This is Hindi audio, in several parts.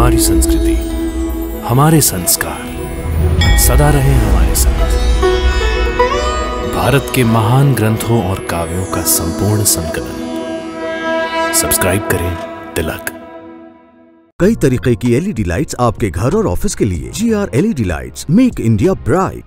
हमारी संस्कृति, हमारे संस्कार सदा रहे हमारे साथ। भारत के महान ग्रंथों और काव्यों का संपूर्ण संकलन। सब्सक्राइब करें तिलक। कई तरीके की एलईडी लाइट्स आपके घर और ऑफिस के लिए। GR LED lights, make India bright.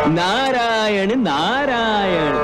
Narayan Narayan.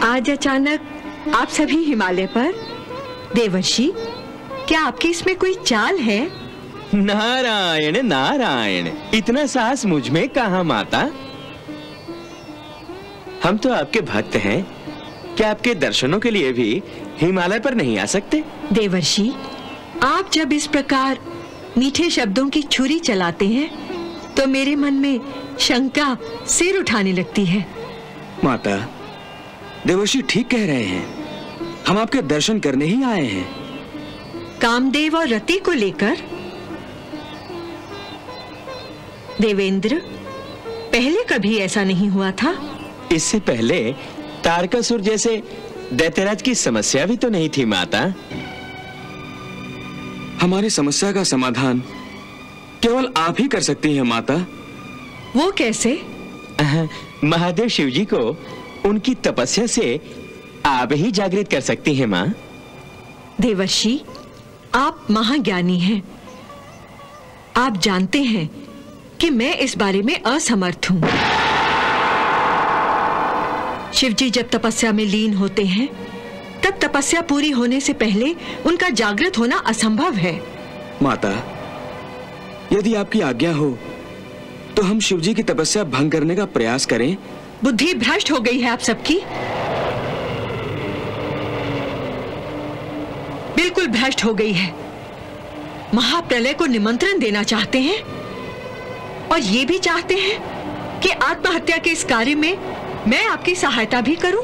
आज अचानक आप सभी हिमालय पर। देवर्षि, क्या आपके इसमें कोई चाल है? नारायण नारायण, इतना साहस मुझ में कहाँ माता। हम तो आपके भक्त हैं, क्या आपके दर्शनों के लिए भी हिमालय पर नहीं आ सकते? देवर्षि, आप जब इस प्रकार मीठे शब्दों की छुरी चलाते हैं तो मेरे मन में शंका सिर उठाने लगती है। माता, देवर्षि ठीक कह रहे हैं, हम आपके दर्शन करने ही आए हैं। कामदेव और रति को लेकर? देवेंद्र, पहले कभी ऐसा नहीं हुआ था। इससे पहले तारकासुर जैसे दैत्यराज की समस्या भी तो नहीं थी माता। हमारी समस्या का समाधान केवल आप ही कर सकती हैं माता। वो कैसे? महादेव शिव जी को उनकी तपस्या से आप ही जागृत कर सकती हैं माँ। देवर्षि, आप महाज्ञानी हैं। आप जानते हैं कि मैं इस बारे में असमर्थ हूं। शिवजी जब तपस्या में लीन होते हैं तब तपस्या पूरी होने से पहले उनका जागृत होना असंभव है। माता, यदि आपकी आज्ञा हो तो हम शिवजी की तपस्या भंग करने का प्रयास करें। बुद्धि भ्रष्ट हो गई है आप सबकी, बिल्कुल भ्रष्ट हो गई है। महाप्रलय को निमंत्रण देना चाहते हैं और ये भी चाहते हैं कि आत्महत्या के इस कार्य में मैं आपकी सहायता भी करूं।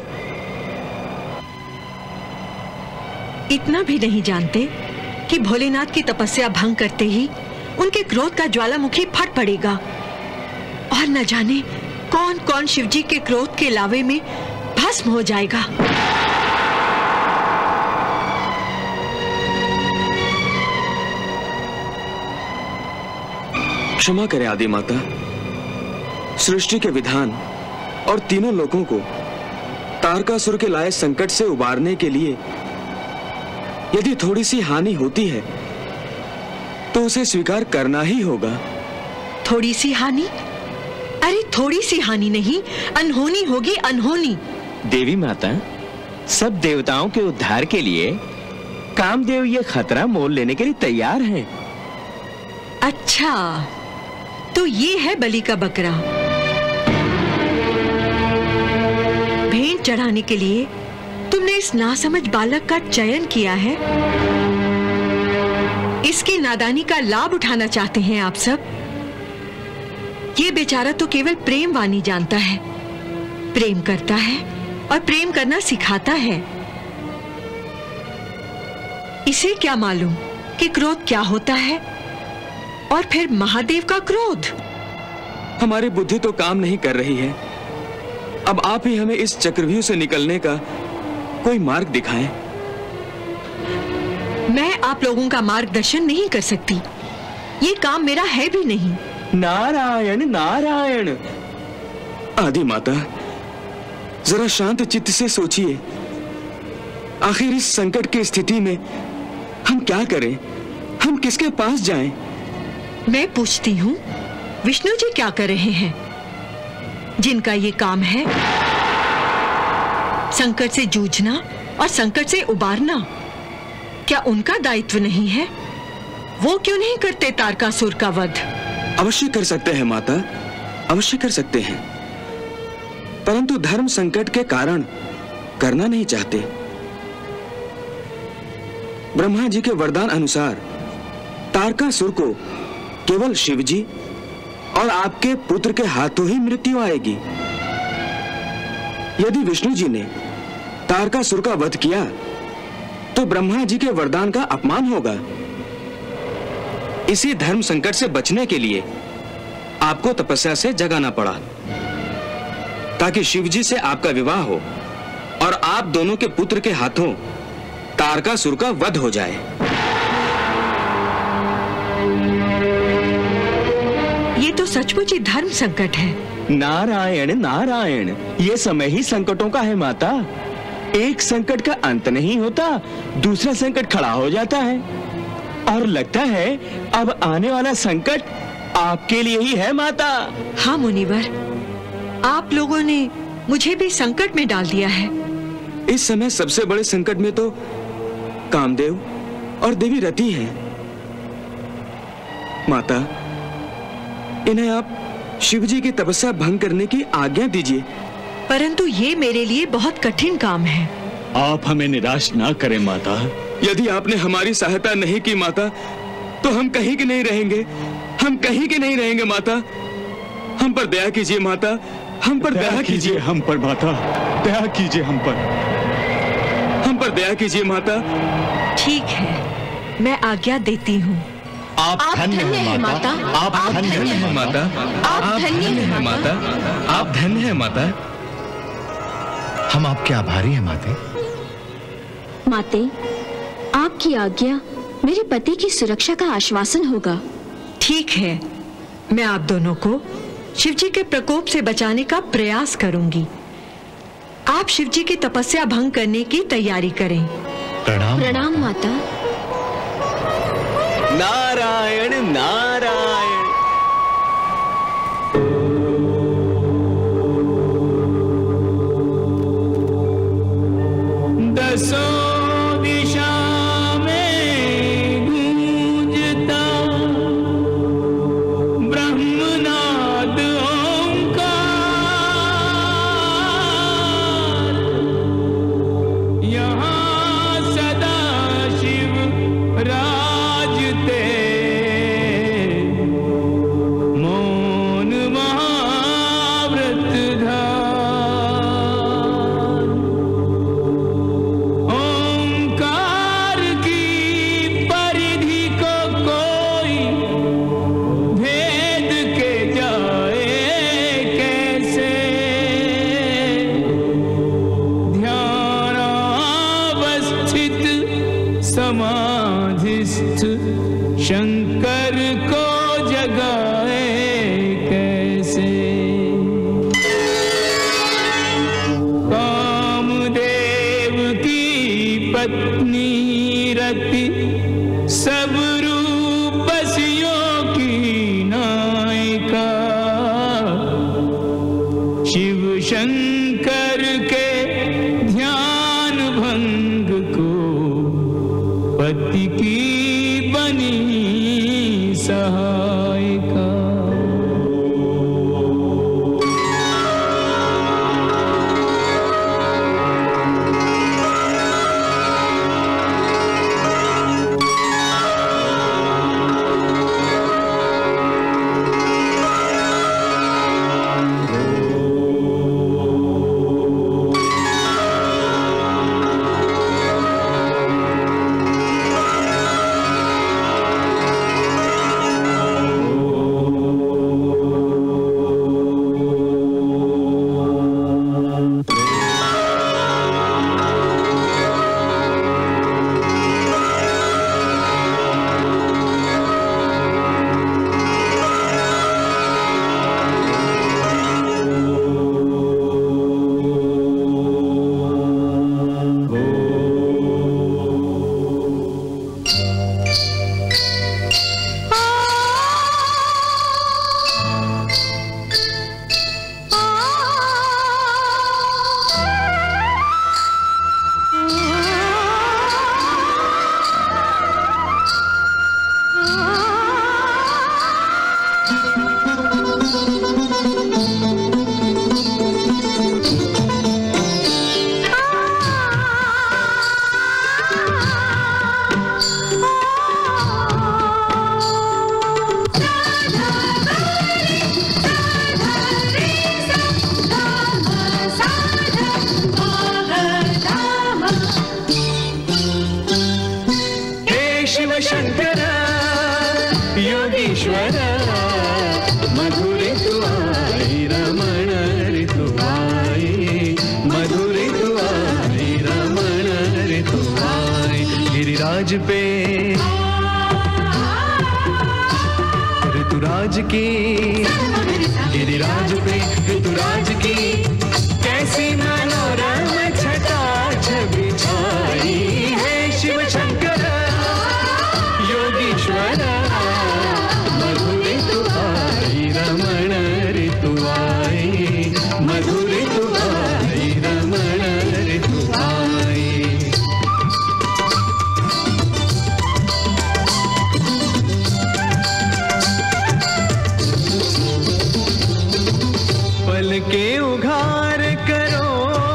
इतना भी नहीं जानते कि भोलेनाथ की तपस्या भंग करते ही उनके क्रोध का ज्वालामुखी फट पड़ेगा और न जाने कौन कौन शिवजी के क्रोध के लावे में भस्म हो जाएगा। क्षमा करें आदि माता, सृष्टि के विधान और तीनों लोगों को तारकासुर के लाए संकट से उबारने के लिए यदि थोड़ी सी हानि होती है तो उसे स्वीकार करना ही होगा। थोड़ी सी हानि? अरे थोड़ी सी हानि नहीं, अनहोनी होगी, अनहोनी। देवी माता, सब देवताओं के उद्धार के लिए कामदेव ये खतरा मोल लेने के लिए तैयार हैं। अच्छा, तो ये है बलि का बकरा। भेंट चढ़ाने के लिए तुमने इस नासमझ बालक का चयन किया है। इसकी नादानी का लाभ उठाना चाहते हैं आप सब। ये बेचारा तो केवल प्रेम वाणी जानता है, प्रेम करता है और प्रेम करना सिखाता है। इसे क्या मालूम कि क्रोध क्या होता है और फिर महादेव का क्रोध। हमारी बुद्धि तो काम नहीं कर रही है। अब आप ही हमें इस चक्रव्यूह से निकलने का कोई मार्ग दिखाएं। मैं आप लोगों का मार्गदर्शन नहीं कर सकती, ये काम मेरा है भी नहीं। नारायण नारायण। आदि माता, जरा शांत चित्त से सोचिए, आखिर इस संकट की स्थिति में हम क्या करें, हम किसके पास जाएं? मैं पूछती हूँ, विष्णु जी क्या कर रहे हैं, जिनका ये काम है संकट से जूझना और संकट से उबारना? क्या उनका दायित्व नहीं है? वो क्यों नहीं करते तारकासुर का वध? अवश्य कर सकते हैं माता, अवश्य कर सकते हैं, परंतु धर्म संकट के कारण करना नहीं चाहते। ब्रह्मा जी के वरदान अनुसार तारकासुर को केवल शिवजी और आपके पुत्र के हाथों ही मृत्यु आएगी। यदि विष्णु जी ने तारकासुर का वध किया तो ब्रह्मा जी के वरदान का अपमान होगा। इसी धर्म संकट से बचने के लिए आपको तपस्या से जगाना पड़ा, ताकि शिवजी से आपका विवाह हो और आप दोनों के पुत्र के हाथों तारकासुर का वध हो जाए। ये तो सचमुच ही धर्म संकट है। नारायण नारायण, ये समय ही संकटों का है माता। एक संकट का अंत नहीं होता, दूसरा संकट खड़ा हो जाता है और लगता है अब आने वाला संकट आपके लिए ही है माता। हाँ मुनिवर, आप लोगों ने मुझे भी संकट में डाल दिया है। इस समय सबसे बड़े संकट में तो कामदेव और देवी रति हैं। माता, इन्हें आप शिवजी की तपस्या भंग करने की आज्ञा दीजिए। परंतु ये मेरे लिए बहुत कठिन काम है। आप हमें निराश ना करें माता। यदि आपने हमारी सहायता नहीं की माता, तो हम कहीं के नहीं रहेंगे, हम कहीं के नहीं रहेंगे माता। हम पर दया कीजिए माता, हम पर दया कीजिए। हम पर माता, दया कीजिए हम पर दया कीजिए माता। ठीक है, मैं आज्ञा देती हूँ। आप धन्य हैं माता, आप धन्य हैं माता, आप धन्य हैं माता, आप धन्य हैं माता। हम आपके आभारी हैं माते। माते, आपकी आज्ञा मेरे पति की सुरक्षा का आश्वासन होगा। ठीक है, मैं आप दोनों को शिवजी के प्रकोप से बचाने का प्रयास करूंगी। आप शिवजी की तपस्या भंग करने की तैयारी करें। प्रणाम। प्रणाम माता। नारायण नारायण। दसों दिशा में गूंजता ब्रह्मनाद ओंकार, यहाँ सदा शिव राजते, मौन महाव्रत धार। ओंकार की परिधि को कोई भेद के जाए कैसे, ध्यानावस्थित समाधिस्थ शंकर को जगाए कैसे। कामदेव की पत्नी रति सब रूपसियों की नायिका, शिव शंकर के ध्यान भंग को पति की बनी सहायिका। शंकर योगीश्वर मधुर तुआई रमण ऋतुआई, मधुर तुआई रमण ऋतुआई। गिरिराज पे ऋतुराज की, गिरिराज पे ऋतुराज की कैसी मनोरम छटा छवि छाई है। शिव शंकर योगीश्वर मधुर तुआई रमण ऋतुआई, मधुर तुआई रमण ऋतुआई। पल के उघार करो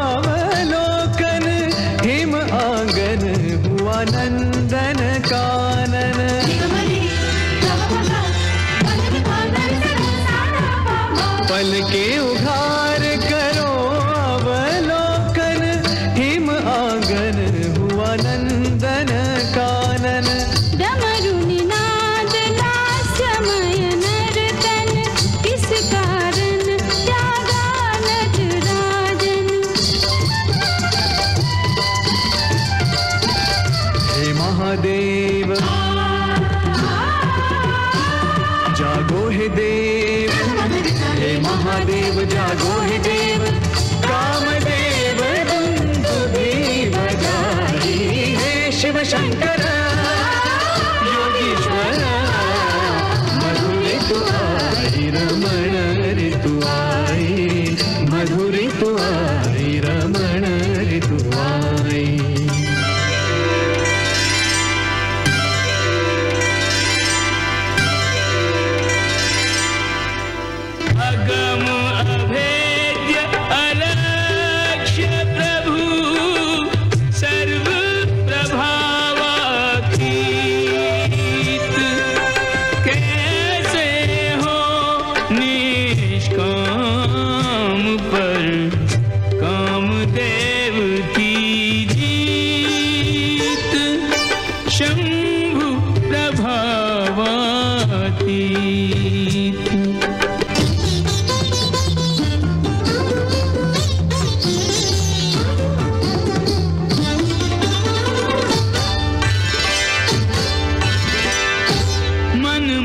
अवलोकन, हिम आंगन हुआ नंदन कानन। पल के उघार करो अवलोकन, हिम आंगन हुआ नंदन कानन। डमरू निनाद लास्यमय नर्तन, किस कारण त्यागा नटराजन। हे महादेव जागो हे देव, हे महादेव जागो हे देव। कामदेव दुंदुभी बजाई हे शिव शंकर योगीश्वर मधुर तुआई रमण ऋतुआई, मधुर तुआई रमण ऋतुआई। शंभु प्रभावातीत।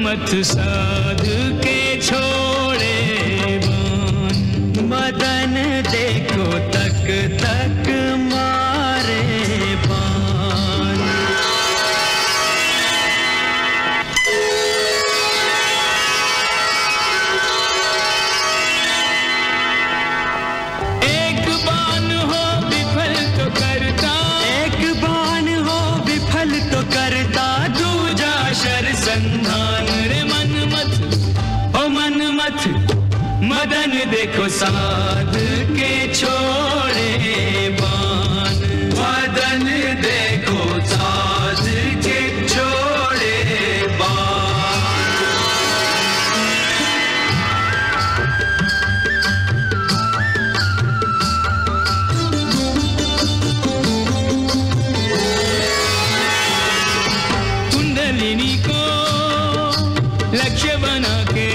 मत साध के छोड़े बान, मदन देखो तक तक मारे बान। एक बान हो विफल तो करता, एक बान हो विफल तो करता, दूजा शर संधान। मदन देखो साध के छोड़े बान, मदन देखो साध के छोड़े बान। कुंडलिनी को लक्ष्य बना के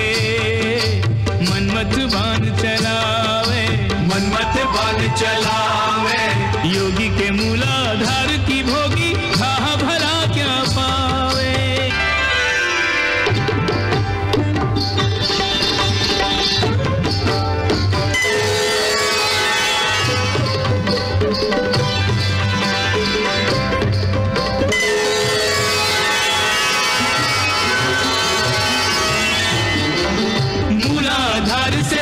मनमत बाण चलावे, मनमत बाण चलावे। योगी के मूलाधार की भोगी, कहा भला क्या पावे।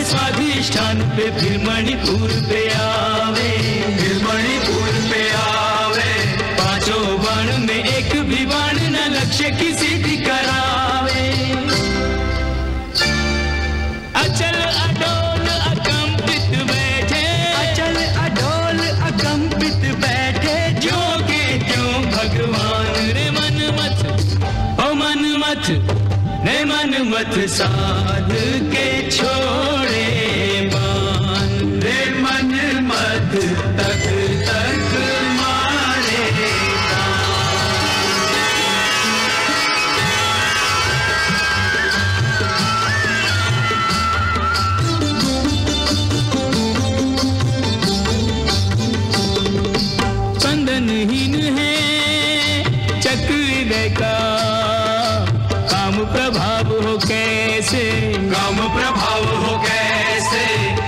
स्वाधिष्ठान पे फिर मणिपुर पे आवे, फिर मणिपुर पे आवे। पांचों बाण में एक भी बाण न लक्ष्य की सिद्धि करावे। अचल अडोल अकंपित बैठे, अचल अडोल अकंपित बैठे, जो के त्यों भगवान। रे मनमत ओ मनमत, रे मनमत साध के छोड़े बान, रे मनमत तक तक मारे स्पंदनहीन है चक्र का, काम प्रभाव हो कैसे, काम प्रभाव हो कैसे।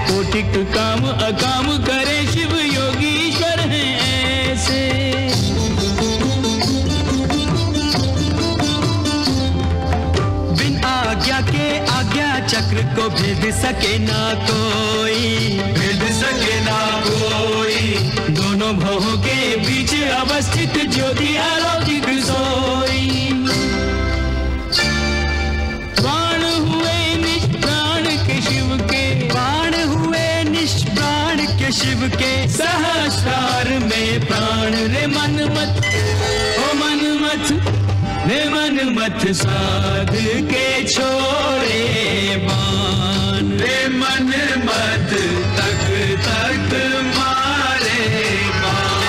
कोटिक काम अकाम करे, शिव योगीश्वर हैं ऐसे। बिन आज्ञा के आज्ञा चक्र को भेद सके ना कोई, भेद सके ना कोई। दोनों भवों के बीच अवस्थित ज्योति अलौकिक सोई। बाण हुए निष्प्राण के शिव के, बाण हुए निष्प्राण के शिव के, सहस्रार में प्राण। रे मनमत ओ मनमत, रे मनमत साध के छोड़े बाण, रे मनमत तक तक मारे बाण।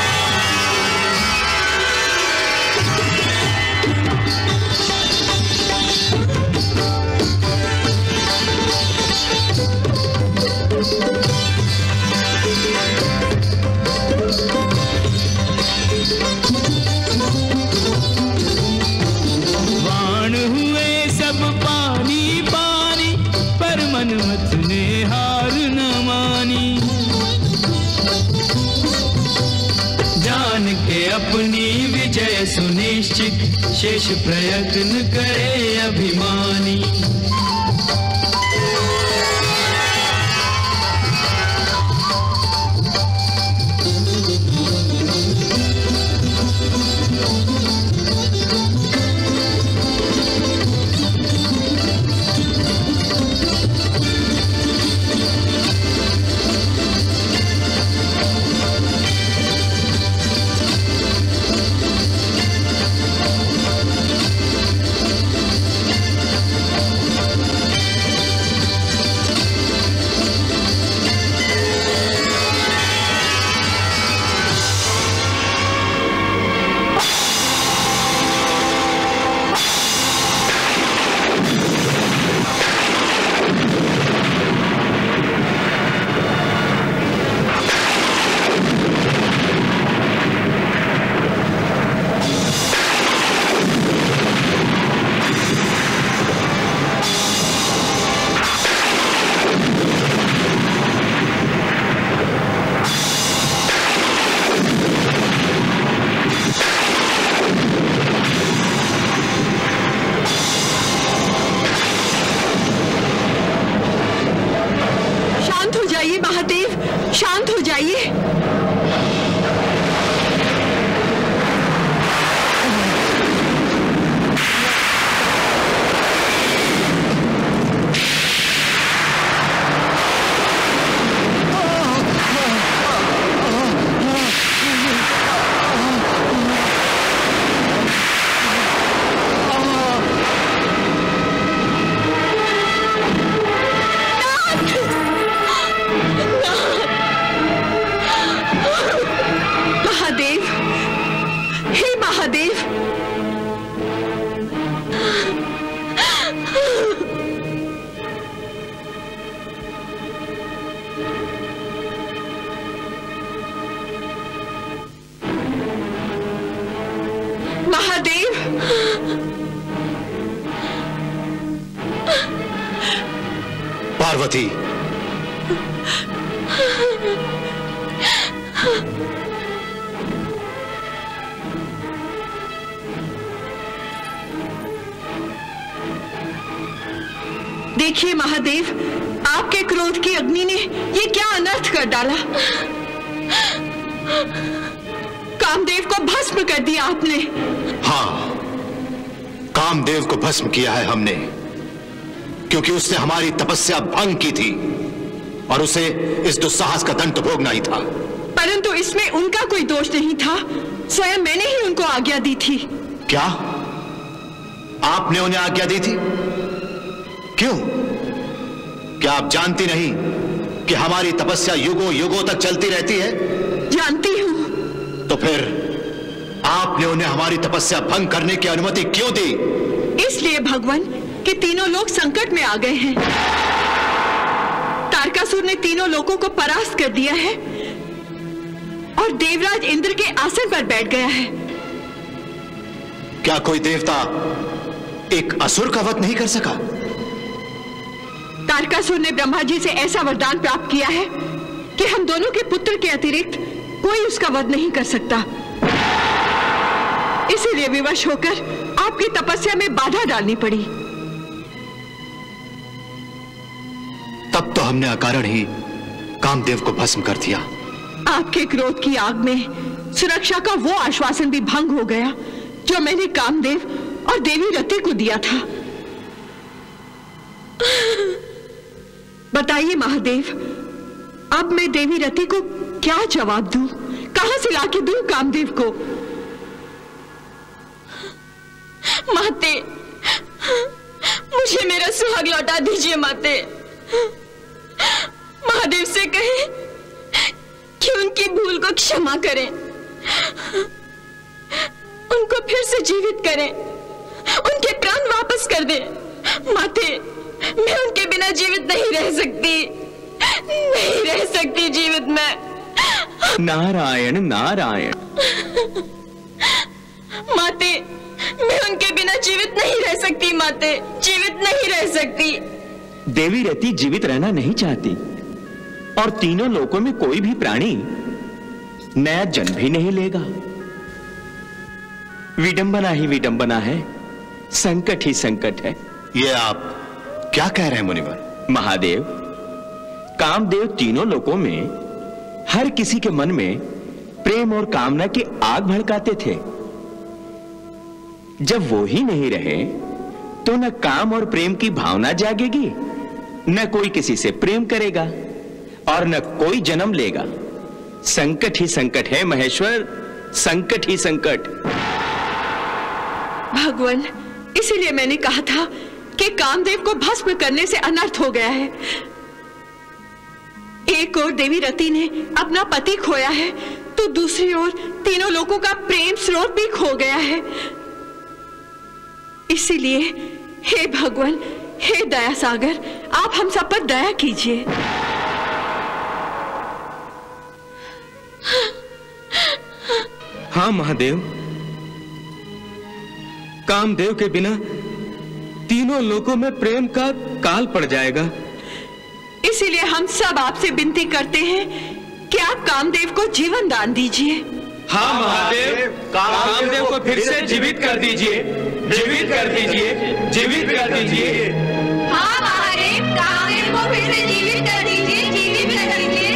बाण हुए सब पानी पानी, पर मनमत ने हार न मानी। जान के अपनी विजय सुनिश्चित, शेष प्रयत्न करे अभिमानी। महादेव, महादेव, पार्वती, देखिए महादेव, आपके क्रोध की अग्नि ने ये क्या अनर्थ कर डाला। कामदेव को भस्म कर दिया आपने। हाँ, कामदेव को भस्म किया है हमने, क्योंकि उसने हमारी तपस्या भंग की थी और उसे इस दुस्साहस का दंड भोगना ही था। परंतु इसमें उनका कोई दोष नहीं था, स्वयं मैंने ही उनको आज्ञा दी थी। क्या आपने उन्हें आज्ञा दी थी? क्यों? क्या आप जानती नहीं कि हमारी तपस्या युगों युगों तक चलती रहती है? जानती हूं। तो फिर आपने उन्हें हमारी तपस्या भंग करने की अनुमति क्यों दी? इसलिए भगवान कि तीनों लोग संकट में आ गए हैं। तारकासुर ने तीनों लोगों को परास्त कर दिया है और देवराज इंद्र के आसन पर बैठ गया है। क्या कोई देवता एक असुर का वध नहीं कर सका? तारकासुर ने ब्रह्मा जी से ऐसा वरदान प्राप्त किया है कि हम दोनों के पुत्र के अतिरिक्त कोई उसका वध नहीं कर सकता। इसीलिए विवश होकर आपकी तपस्या में बाधा डालनी पड़ी। तब तो हमने अकारण ही कामदेव को भस्म कर दिया। आपके क्रोध की आग में सुरक्षा का वो आश्वासन भी भंग हो गया जो मैंने कामदेव और देवी रति को दिया था। बताइए महादेव, अब मैं देवी रति को क्या जवाब दूं? कहां से लाके दूं कामदेव को? माते, मुझे मेरा सुहाग लौटा दीजिए माते। महादेव से कहें कि उनकी भूल को क्षमा करें, उनको फिर से जीवित करें, उनके प्राण वापस कर दें। माते, मैं उनके बिना जीवित नहीं रह सकती, नहीं रह सकती जीवित मैं। नारायण नारायण। माते, मैं उनके बिना जीवित नहीं रह सकती माते, जीवित नहीं रह सकती। देवी रति जीवित रहना नहीं चाहती और तीनों लोकों में कोई भी प्राणी नया जन्म भी नहीं लेगा। विडंबना ही विडंबना है, संकट ही संकट है। ये आप क्या कह रहे हैं मुनिवर? महादेव, कामदेव तीनों लोकों में हर किसी के मन में प्रेम और कामना की आग भड़काते थे। जब वो ही नहीं रहे तो न काम और प्रेम की भावना जागेगी, न कोई किसी से प्रेम करेगा और न कोई जन्म लेगा। संकट ही संकट है महेश्वर, संकट ही संकट। भगवान, इसीलिए मैंने कहा था कि कामदेव को भस्म करने से अनर्थ हो गया है। एक ओर देवी रति ने अपना पति खोया है तो दूसरी ओर तीनों लोगों का प्रेम स्रोत भी खो गया है। इसीलिए हे भगवान, हे दया सागर, आप हम सब पर दया कीजिए। हाँ महादेव, कामदेव के बिना तीनों लोकों में प्रेम का काल पड़ जाएगा। इसीलिए हम सब आपसे विनती करते हैं कि आप कामदेव को जीवन दान दीजिए। हाँ महादेव, कामदेव को फिर से जीवित कर दीजिए, जीवित कर दीजिए, जीवित कर दीजिए। हाँ महादेव, कामदेव को फिर से जीवित कर दीजिए, जीवित कर दीजिए।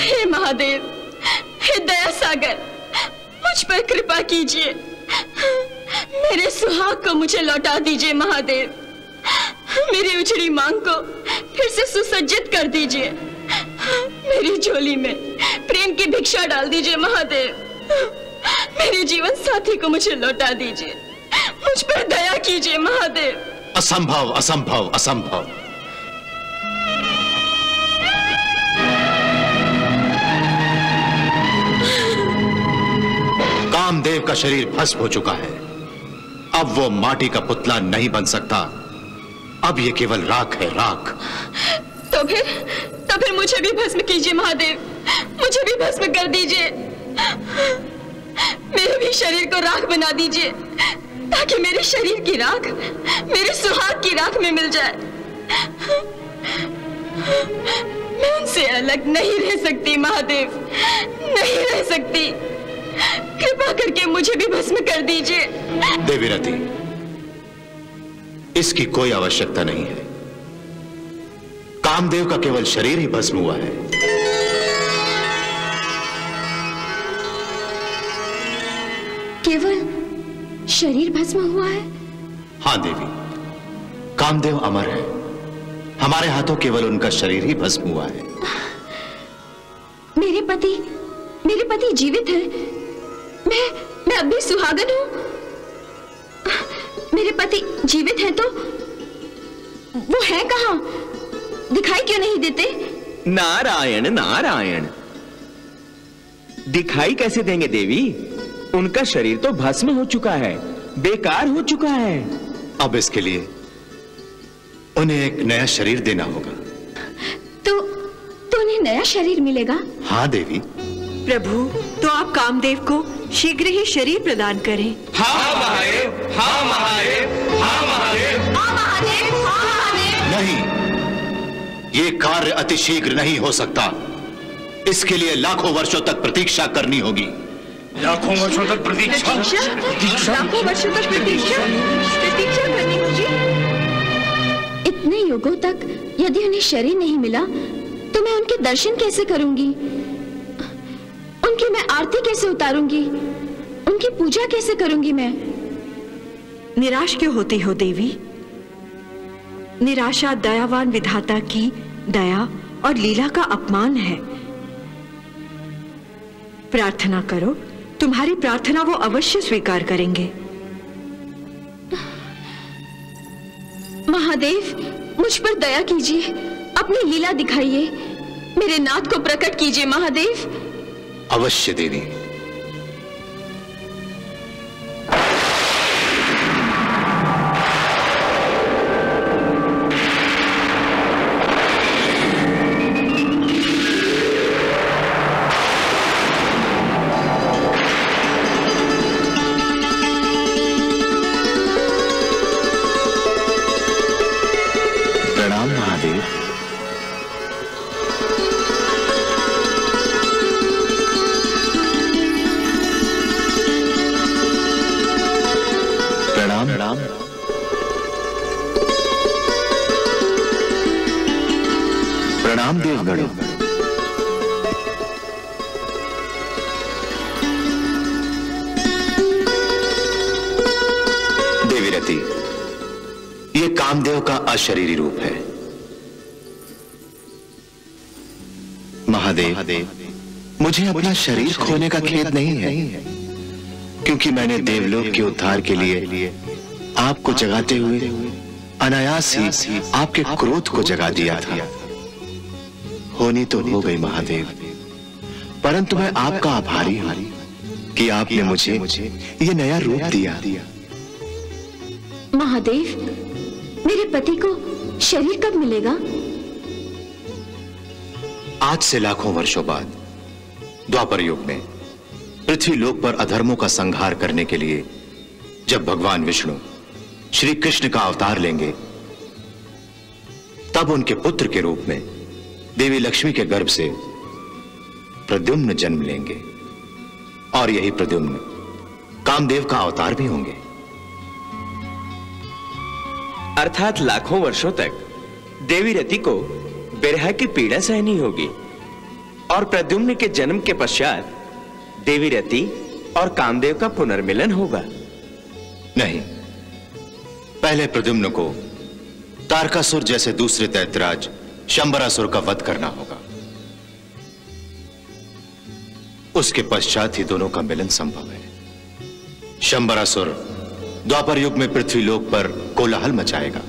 हे महादेव, हे दया सागर, मुझ पर कृपा कीजिए, मेरे सुहाग को मुझे लौटा दीजिए महादेव। मेरी उजड़ी मांग को फिर से सुसज्जित कर दीजिए, मेरी झोली में प्रेम की भिक्षा डाल दीजिए महादेव। मेरे जीवन साथी को मुझे लौटा दीजिए, मुझ पर दया कीजिए महादेव। असंभव, असंभव, असंभव। कामदेव का शरीर भस्म हो चुका है। अब वो माटी का पुतला नहीं बन सकता। अब ये केवल राख है, राख। तो फिर मुझे भी भस्म कीजिए महादेव, मुझे भी भस्म कर दीजिए। मेरे भी शरीर को राख बना दीजिए, ताकि मेरे शरीर की राख मेरे सुहाग की राख में मिल जाए। मैं उनसे अलग नहीं रह सकती महादेव, नहीं रह सकती। कृपा करके मुझे भी भस्म कर दीजिए। देवी रति, इसकी कोई आवश्यकता नहीं है। कामदेव का केवल शरीर ही भस्म हुआ है। केवल शरीर भस्म हुआ है? हां देवी, कामदेव अमर है। हमारे हाथों केवल उनका शरीर ही भस्म हुआ है। मेरे पति जीवित है। मैं अब भी सुहागन हूं। मेरे पति जीवित हैं तो वो है कहां? दिखाई क्यों नहीं देते? नारायण नारायण, दिखाई कैसे देंगे देवी? उनका शरीर तो भस्म हो चुका है, बेकार हो चुका है। अब इसके लिए उन्हें एक नया शरीर देना होगा। तो उन्हें नया शरीर मिलेगा? हाँ देवी। प्रभु, तो आप कामदेव को शीघ्र ही शरीर प्रदान करें। हाँ महादेव, हाँ महादेव, हाँ महादेव, हाँ महादेव, हाँ महादेव। नहीं, ये कार्य अतिशीघ्र नहीं हो सकता। इसके लिए लाखों वर्षों तक प्रतीक्षा करनी होगी। लाखों वर्षों तक प्रतीक्षा? लाखों वर्षों तक प्रतीक्षा करनी होगी। इतने युगों तक यदि उन्हें शरीर नहीं मिला तो मैं उनके दर्शन कैसे करूंगी? उनकी मैं आरती कैसे उतारूंगी? उनकी पूजा कैसे करूंगी मैं? निराश क्यों होती हो देवी? निराशा दयावान विधाता की दया और लीला का अपमान है। प्रार्थना करो, तुम्हारी प्रार्थना वो अवश्य स्वीकार करेंगे। महादेव, मुझ पर दया कीजिए, अपनी लीला दिखाइए, मेरे नाथ को प्रकट कीजिए महादेव। अवश्य देवी। प्रणाम महादेव। प्रणाम। प्रणाम देवगण। देवी रति, ये कामदेव का अशरीरी रूप है। महादेव, मुझे अपना शरीर खोने का खेद नहीं है, क्योंकि मैंने देवलोक के उद्धार के लिए आपको जगाते हुए अनायास ही आपके क्रोध को जगा दिया था। होनी तो हो गई महादेव, परंतु मैं आपका आभारी हूं कि आपने मुझे ये नया रूप दिया। महादेव, मेरे पति को शरीर कब मिलेगा? आज से लाखों वर्षों बाद, द्वापर युग में पृथ्वी लोक पर अधर्मों का संहार करने के लिए जब भगवान विष्णु श्री कृष्ण का अवतार लेंगे, तब उनके पुत्र के रूप में देवी लक्ष्मी के गर्भ से प्रद्युम्न जन्म लेंगे, और यही प्रद्युम्न कामदेव का अवतार भी होंगे। अर्थात लाखों वर्षों तक देवी रति को बिरह की पीड़ा सहनी होगी, और प्रद्युम्न के जन्म के पश्चात देवी रति और कामदेव का पुनर्मिलन होगा। नहीं, पहले प्रद्युम्न को तारकासुर जैसे दूसरे दैत्यराज शंबरासुर का वध करना होगा। उसके पश्चात ही दोनों का मिलन संभव है। शंबरासुर द्वापर युग में पृथ्वी लोक पर कोलाहल मचाएगा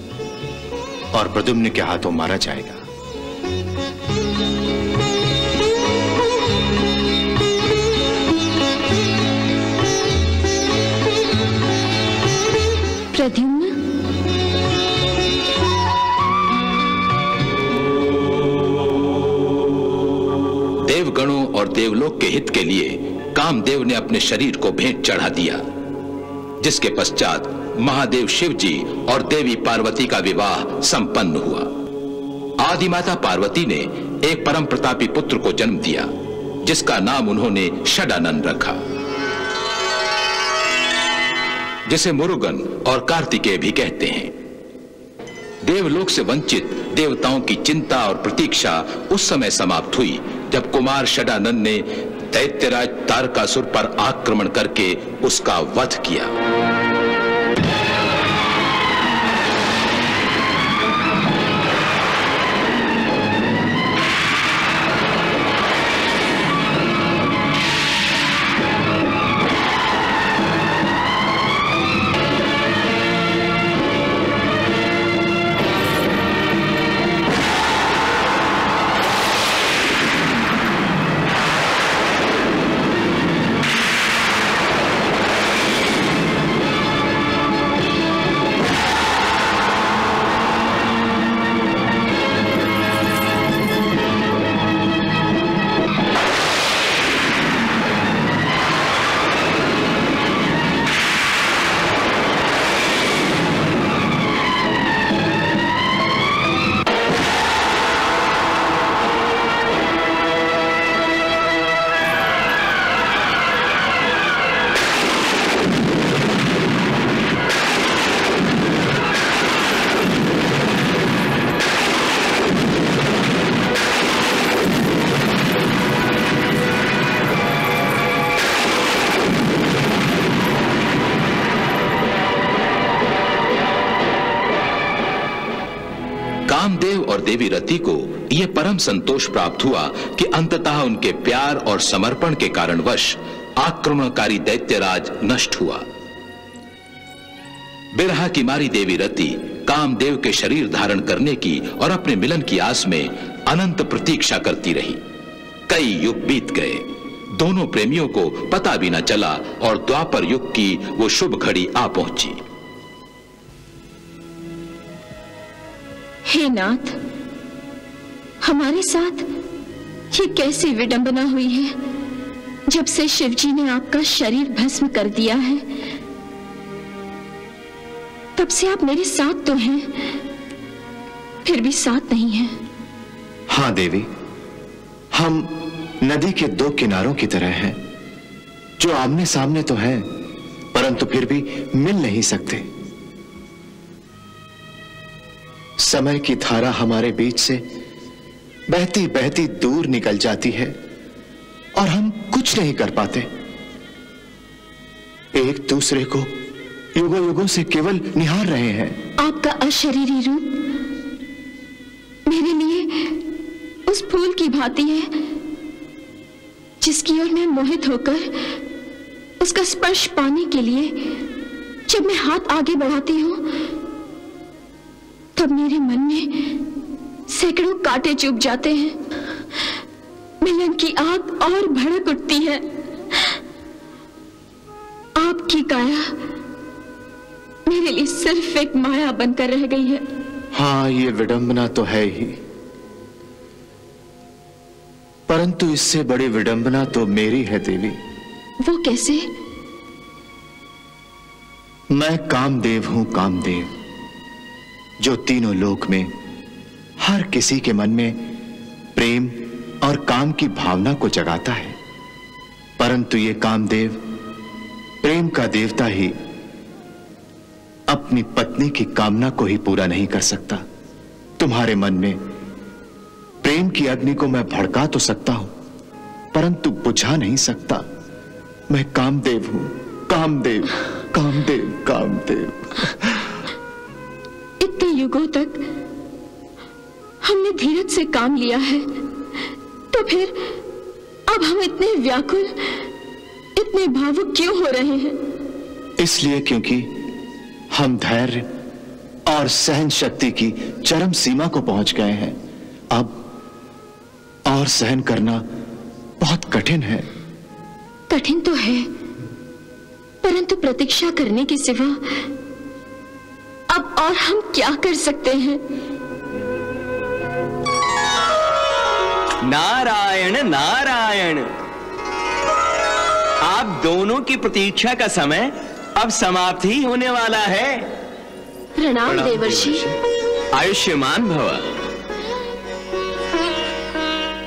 और प्रद्युम्न के हाथों मारा जाएगा। प्रद्युम्न, देवगणों और देवलोक के हित के लिए कामदेव ने अपने शरीर को भेंट चढ़ा दिया, जिसके पश्चात महादेव शिव जी और देवी पार्वती का विवाह संपन्न हुआ। आदिमाता पार्वती ने एक परम प्रतापी पुत्र को जन्म दिया, जिसका नाम उन्होंने षडानन रखा, जिसे मुरुगन और कार्तिकेय भी कहते हैं। देवलोक से वंचित देवताओं की चिंता और प्रतीक्षा उस समय समाप्त हुई जब कुमार षडानन ने दैत्यराज तारकासुर पर आक्रमण करके उसका वध किया। कामदेव और देवी रति को यह परम संतोष प्राप्त हुआ कि अंततः उनके प्यार और समर्पण के कारणवश आक्रमणकारी दैत्यराज नष्ट हुआ। बिरहा की मारी देवी रति कामदेव के शरीर धारण करने की और अपने मिलन की आस में अनंत प्रतीक्षा करती रही। कई युग बीत गए, दोनों प्रेमियों को पता भी न चला और द्वापर युग की वो शुभ घड़ी आ पहुंची। हे नाथ, हमारे साथ ये कैसी विडंबना हुई है। जब से शिवजी ने आपका शरीर भस्म कर दिया है, तब से आप मेरे साथ तो हैं, फिर भी साथ नहीं हैं। हाँ देवी, हम नदी के दो किनारों की तरह हैं, जो आमने सामने तो हैं, परंतु फिर भी मिल नहीं सकते। समय की धारा हमारे बीच से बहती बहती दूर निकल जाती है और हम कुछ नहीं कर पाते। एक दूसरे को युगों युगों से केवल निहार रहे हैं। आपका अशरीरी रूप मेरे लिए उस फूल की भांति है, जिसकी ओर मैं मोहित होकर उसका स्पर्श पाने के लिए जब मैं हाथ आगे बढ़ाती हूं, तब मेरे मन में सैकड़ों कांटे चुभ जाते हैं। मिलन की आग और भड़क उठती है। आपकी काया मेरे लिए सिर्फ एक माया बनकर रह गई है। हाँ, ये विडंबना तो है ही, परंतु इससे बड़ी विडंबना तो मेरी है देवी। वो कैसे? मैं कामदेव हूं, कामदेव, जो तीनों लोक में हर किसी के मन में प्रेम और काम की भावना को जगाता है। परंतु ये कामदेव, प्रेम का देवता ही, अपनी पत्नी की कामना को ही पूरा नहीं कर सकता। तुम्हारे मन में प्रेम की अग्नि को मैं भड़का तो सकता हूं, परंतु बुझा नहीं सकता। मैं कामदेव हूं, कामदेव, कामदेव, कामदेव। इतने युगों तक हमने धीरज से काम लिया है, तो फिर अब हम इतने व्याकुल, इतने भावुक क्यों हो रहे हैं? इसलिए क्योंकि हम धैर्य और सहन शक्ति की चरम सीमा को पहुंच गए हैं। अब और सहन करना बहुत कठिन है। कठिन तो है, परंतु प्रतीक्षा करने के सिवा अब और हम क्या कर सकते हैं? नारायण नारायण, आप दोनों की प्रतीक्षा का समय अब समाप्त ही होने वाला है। प्रणाम देवर्षि। आयुष्मान भव।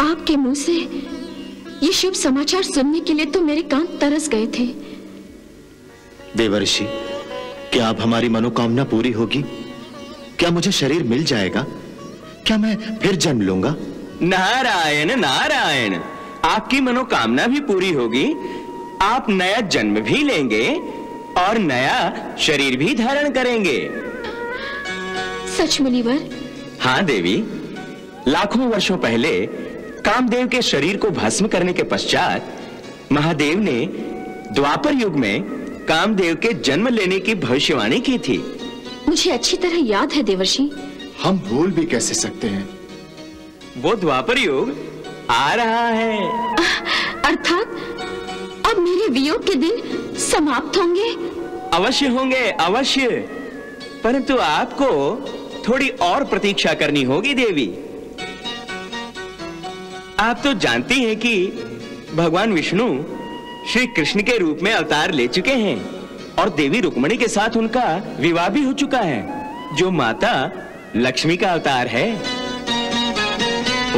आपके मुंह से ये शुभ समाचार सुनने के लिए तो मेरे कान तरस गए थे। देवर्षि, क्या अब हमारी मनोकामना पूरी होगी? क्या मुझे शरीर मिल जाएगा? क्या मैं फिर जन्म लूंगा? नारायण नारायण, आपकी मनोकामना भी पूरी होगी। आप नया जन्म भी लेंगे और नया शरीर भी धारण करेंगे। सच मुनिवर? हाँ देवी, लाखों वर्षों पहले कामदेव के शरीर को भस्म करने के पश्चात महादेव ने द्वापर युग में कामदेव के जन्म लेने की भविष्यवाणी की थी। मुझे अच्छी तरह याद है देवर्षि। हम भूल भी कैसे सकते हैं? वो द्वापर युग आ रहा है। अर्थात अब मेरे वियोग के दिन समाप्त होंगे? अवश्य होंगे, अवश्य। परंतु आपको थोड़ी और प्रतीक्षा करनी होगी देवी। आप तो जानती हैं कि भगवान विष्णु श्री कृष्ण के रूप में अवतार ले चुके हैं और देवी रुक्मिणी के साथ उनका विवाह भी हो चुका है, जो माता लक्ष्मी का अवतार है।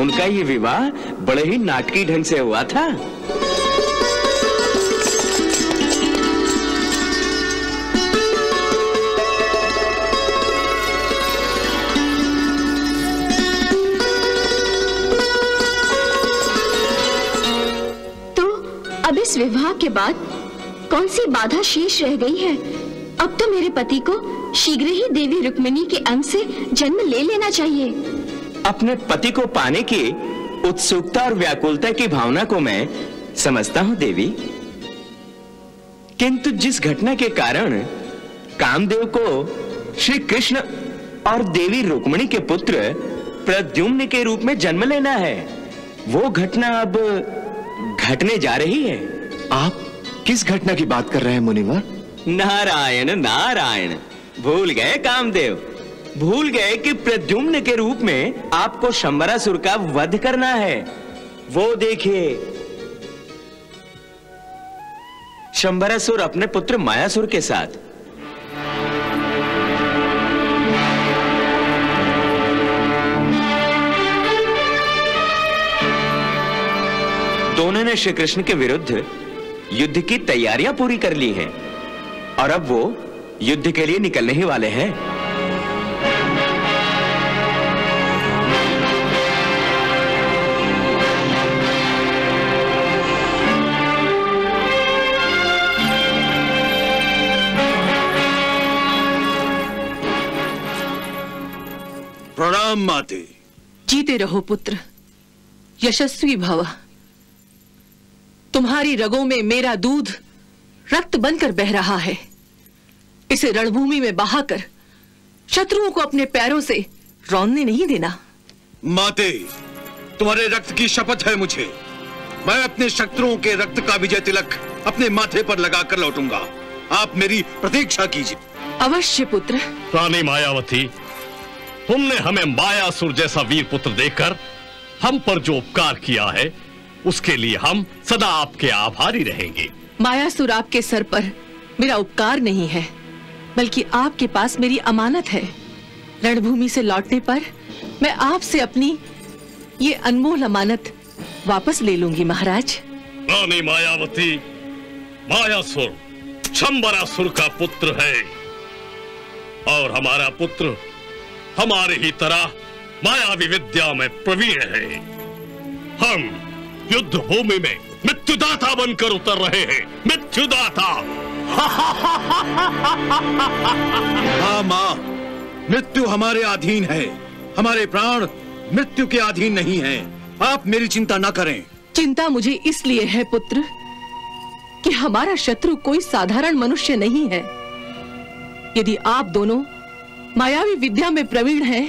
उनका ये विवाह बड़े ही नाटकीय ढंग से हुआ था। अब इस विवाह के बाद कौन सी बाधा शेष रह गई है? अब तो मेरे पति को शीघ्र ही देवी रुक्मिणी के अंग से जन्म ले लेना चाहिए। अपने पति को पाने की उत्सुकता और व्याकुलता की भावना को मैं समझता हूं देवी, किंतु जिस घटना के कारण कामदेव को श्री कृष्ण और देवी रुक्मिणी के पुत्र प्रद्युम्न के रूप में जन्म लेना है, वो घटना अब घटने जा रही है। आप किस घटना की बात कर रहे हैं मुनिवर? नारायण नारायण, भूल गए कामदेव, भूल गए कि प्रद्युम्न के रूप में आपको शंबरासुर का वध करना है। वो देखिए, शंबरासुर अपने पुत्र मायासुर के साथ। दोनों ने श्री कृष्ण के विरुद्ध युद्ध की तैयारियां पूरी कर ली हैं और अब वो युद्ध के लिए निकलने ही वाले हैं। प्रणाम माते। जीते रहो पुत्र, यशस्वी भव। तुम्हारी रगों में मेरा दूध रक्त बनकर बह रहा है। इसे रणभूमि में बहाकर शत्रुओं को अपने पैरों से रौंदने नहीं देना। माते, तुम्हारे रक्त की शपथ है मुझे। मैं अपने शत्रुओं के रक्त का विजय तिलक अपने माथे पर लगाकर लौटूंगा। आप मेरी प्रतीक्षा कीजिए। अवश्य पुत्र। रानी मायावती, तुमने हमें मायासुर जैसा वीर पुत्र देकर हम पर जो उपकार किया है, उसके लिए हम सदा आपके आभारी रहेंगे। मायासुर आपके सर पर मेरा उपकार नहीं है, बल्कि आपके पास मेरी अमानत है। रणभूमि से लौटने पर मैं आपसे अपनी ये अनमोल अमानत वापस ले लूंगी महाराज। रानी मायावती, मायासुर शंबरासुर का पुत्र है और हमारा पुत्र हमारे ही तरह मायावी विद्या में प्रवीण है। हम युद्ध भूमि में मृत्युदाता बनकर उतर रहे हैं। मृत्युदाता। हाँ माँ, मृत्यु हमारे अधीन है। हमारे प्राण मृत्यु के अधीन नहीं हैं। आप मेरी चिंता न करें। चिंता मुझे इसलिए है पुत्र कि हमारा शत्रु कोई साधारण मनुष्य नहीं है। यदि आप दोनों मायावी विद्या में प्रवीण हैं,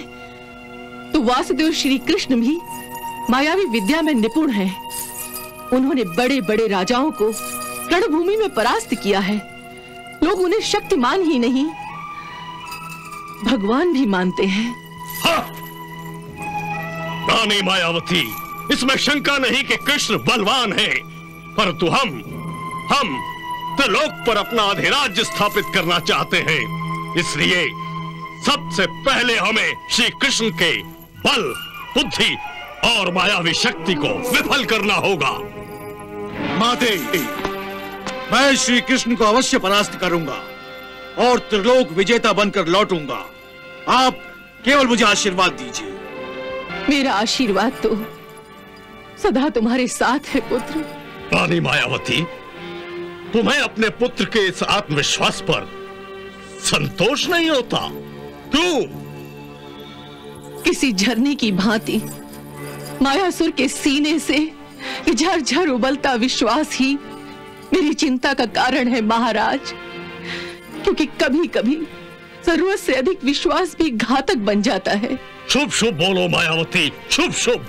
तो वासुदेव श्री कृष्ण भी मायावी विद्या में निपुण हैं। उन्होंने बड़े बड़े राजाओं को रणभूमि में परास्त किया है। लोग उन्हें शक्तिमान ही नहीं भगवान भी मानते हैं। हाँ। रानी मायावती, इसमें शंका नहीं कि कृष्ण बलवान है, परंतु हम त्रिलोक पर अपना अधिराज्य स्थापित करना चाहते हैं। इसलिए सबसे पहले हमें श्री कृष्ण के बल, बुद्धि और मायावी शक्ति को विफल करना होगा। माते, मैं श्री कृष्ण को अवश्य परास्त करूंगा और त्रिलोक विजेता बनकर लौटूंगा। आप केवल मुझे आशीर्वाद दीजिए। मेरा आशीर्वाद तो सदा तुम्हारे साथ है पुत्र। रानी मायावती, तुम्हें अपने पुत्र के इस आत्मविश्वास पर संतोष नहीं होता? क्यों? किसी झरने की भांति मायासुर के सीने से झरझर उबलता विश्वास ही मेरी चिंता का कारण है महाराज। क्योंकि कभी कभी जरूरत से अधिक विश्वास भी घातक बन जाता है। शुभ शुभ बोलो मायावती, शुभ शुभ,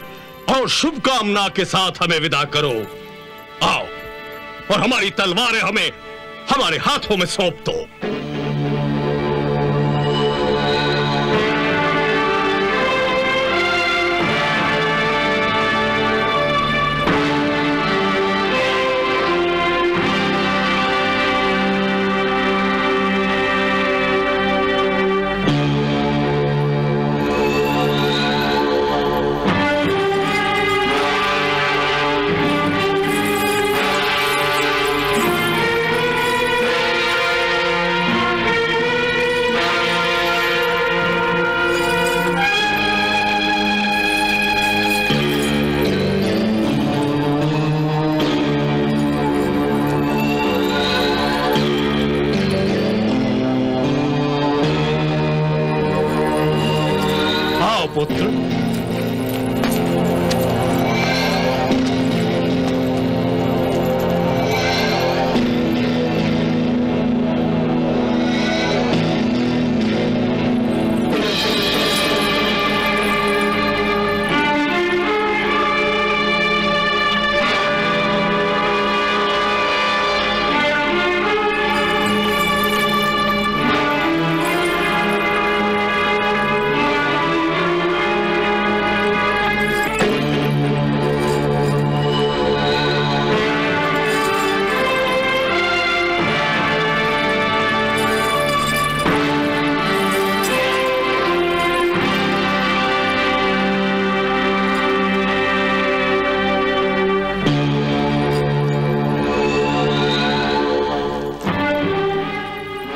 और शुभ कामना के साथ हमें विदा करो। आओ, और हमारी तलवारें हमें हमारे हाथों में सौंप दो।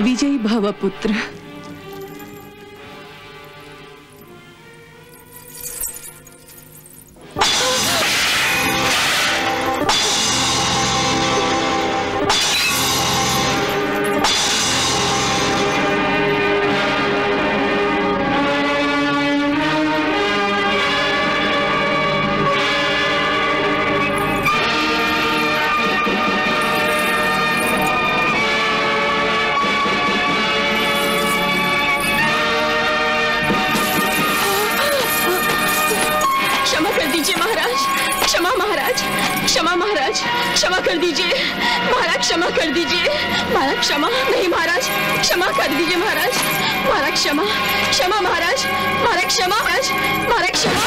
विजयी भव पुत्र। क्षमा महाराज, क्षमा कर दीजिए महाराज, क्षमा कर दीजिए महाराज, क्षमा नहीं महाराज, क्षमा कर दीजिए महाराज, महाराज क्षमा, क्षमा महाराज, महाराज क्षमा, महाराज क्षमा।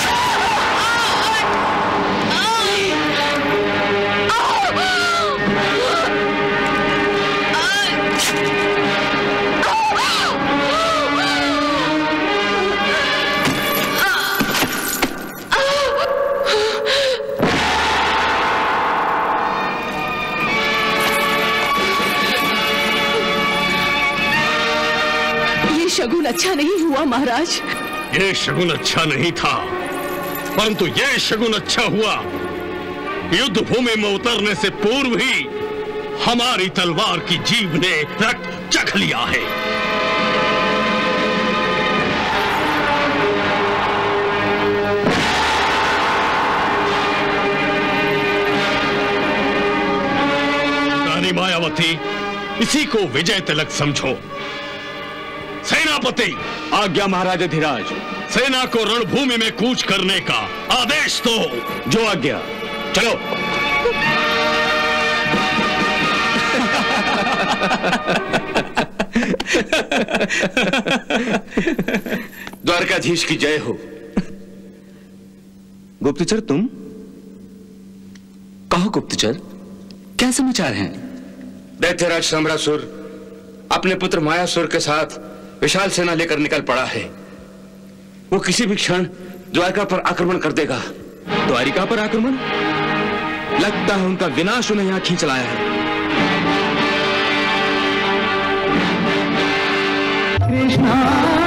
शगुन अच्छा नहीं हुआ महाराज। ये शगुन अच्छा नहीं था, परंतु ये शगुन अच्छा हुआ। युद्ध भूमि में उतरने से पूर्व ही हमारी तलवार की जीभ ने रक्त चख लिया है। रानी मायावती, इसी को विजय तिलक समझो। सेनापति, आज्ञा महाराज अधिराज। सेना को रणभूमि में कूच करने का आदेश दो। जो आज्ञा। चलो। द्वारकाधीश की जय हो। गुप्तचर तुम? कहो गुप्तचर, क्या समाचार हैं? दैत्यराज सम्रासुर अपने पुत्र मायासुर के साथ विशाल सेना लेकर निकल पड़ा है। वो किसी भी क्षण द्वारका पर आक्रमण कर देगा। द्वारिका पर आक्रमण? लगता है उनका विनाश उन्हें यहां खींच लाया है। कृष्णा